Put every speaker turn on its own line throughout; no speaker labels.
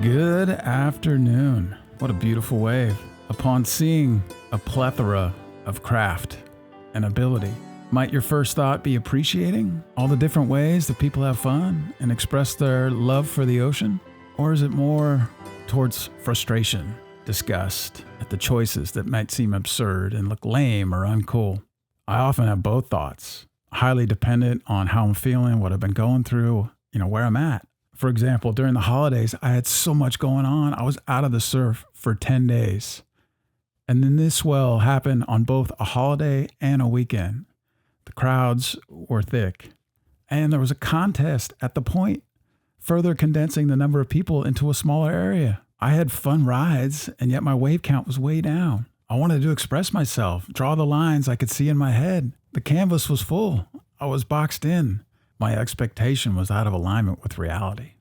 Good afternoon. What a beautiful wave. Upon seeing a plethora of craft and ability, might your first thought be appreciating all the different ways that people have fun and express their love for the ocean? Or is it more towards frustration, disgust at the choices that might seem absurd and look lame or uncool? I often have both thoughts, highly dependent on how I'm feeling, what I've been going through, where I'm at. For example, during the holidays, I had so much going on. I was out of the surf for 10 days. And then this swell happened on both a holiday and a weekend. The crowds were thick. And there was a contest at the point, further condensing the number of people into a smaller area. I had fun rides, and yet my wave count was way down. I wanted to express myself, draw the lines I could see in my head. The canvas was full. I was boxed in. My expectation was out of alignment with reality.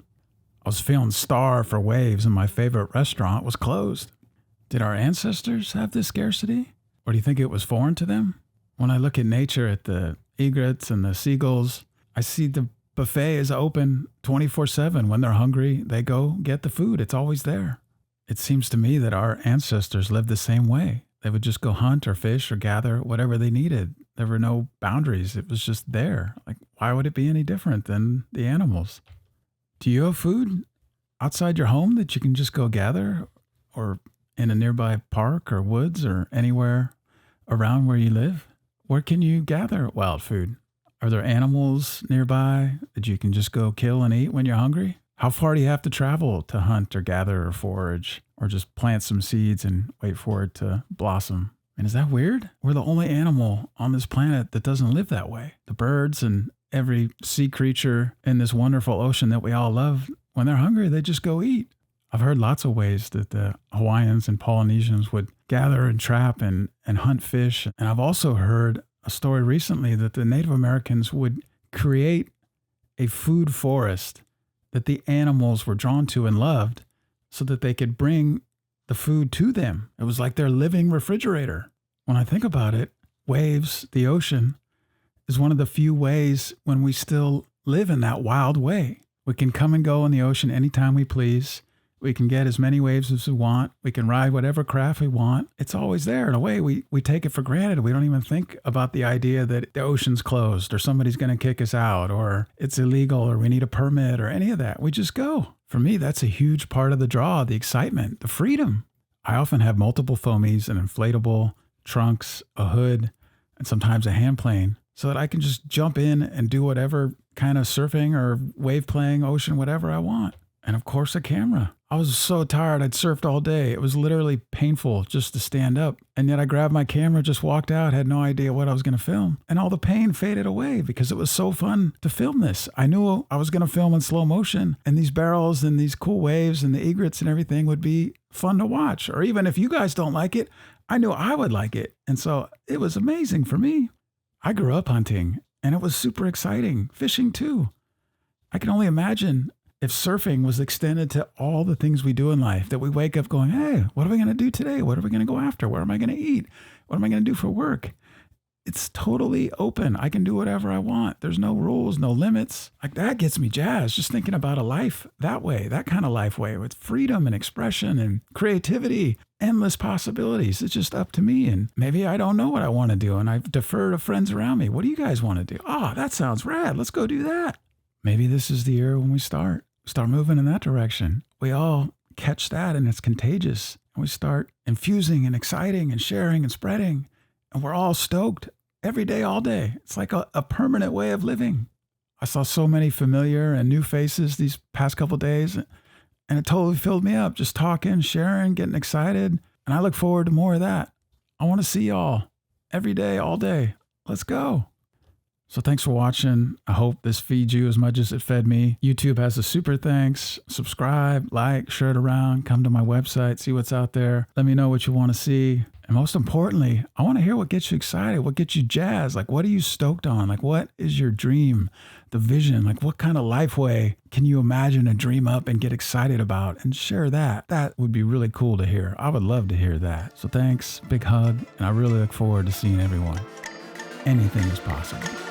I was feeling starved for waves, and my favorite restaurant was closed. Did our ancestors have this scarcity? Or do you think it was foreign to them? When I look at nature, at the egrets and the seagulls, I see the buffet is open 24/7. When they're hungry, they go get the food. It's always there. It seems to me that our ancestors lived the same way. They would just go hunt or fish or gather whatever they needed. There were no boundaries. It was just there. Like, why would it be any different than the animals? Do you have food outside your home that you can just go gather, or in a nearby park or woods or anywhere around where you live? Where can you gather wild food? Are there animals nearby that you can just go kill and eat when you're hungry? How far do you have to travel to hunt or gather or forage, or just plant some seeds and wait for it to blossom? And is that weird? We're the only animal on this planet that doesn't live that way. The birds and every sea creature in this wonderful ocean that we all love, when they're hungry, they just go eat. I've heard lots of ways that the Hawaiians and Polynesians would gather and trap and hunt fish. And I've also heard a story recently that the Native Americans would create a food forest that the animals were drawn to and loved so that they could bring the food to them. It was like their living refrigerator. When I think about it, waves, the ocean, is one of the few ways when we still live in that wild way. We can come and go in the ocean anytime we please. We can get as many waves as we want. We can ride whatever craft we want. It's always there. In a way, we take it for granted. We don't even think about the idea that the ocean's closed or somebody's going to kick us out or it's illegal or we need a permit or any of that. We just go. For me, that's a huge part of the draw, the excitement, the freedom. I often have multiple foamies, an inflatable, trunks, a hood, and sometimes a hand plane so that I can just jump in and do whatever kind of surfing or wave playing, ocean, whatever I want. And of course, a camera. I was so tired. I'd surfed all day. It was literally painful just to stand up. And yet I grabbed my camera, just walked out, had no idea what I was going to film. And all the pain faded away because it was so fun to film this. I knew I was going to film in slow motion, and these barrels and these cool waves and the egrets and everything would be fun to watch. Or even if you guys don't like it, I knew I would like it. And so it was amazing for me. I grew up hunting, and it was super exciting. Fishing too. I can only imagine if surfing was extended to all the things we do in life, that we wake up going, hey, what are we going to do today? What are we going to go after? Where am I going to eat? What am I going to do for work? It's totally open. I can do whatever I want. There's no rules, no limits. Like, that gets me jazzed, just thinking about a life that way, that kind of life way, with freedom and expression and creativity, endless possibilities. It's just up to me. And maybe I don't know what I want to do, and I defer to friends around me. What do you guys want to do? Oh, that sounds rad. Let's go do that. Maybe this is the year when we start moving in that direction. We all catch that, and it's contagious. And we start infusing and exciting and sharing and spreading. And we're all stoked every day, all day. It's like a permanent way of living. I saw so many familiar and new faces these past couple of days, and it totally filled me up. Just talking, sharing, getting excited. And I look forward to more of that. I want to see y'all every day, all day. Let's go. So thanks for watching. I hope this feeds you as much as it fed me. YouTube has a super thanks. Subscribe, like, share it around, come to my website, see what's out there. Let me know what you want to see. And most importantly, I want to hear what gets you excited, what gets you jazzed. Like, what are you stoked on? Like, what is your dream, the vision? Like, what kind of life way can you imagine and dream up and get excited about? And share that. That would be really cool to hear. I would love to hear that. So thanks, big hug, and I really look forward to seeing everyone. Anything is possible.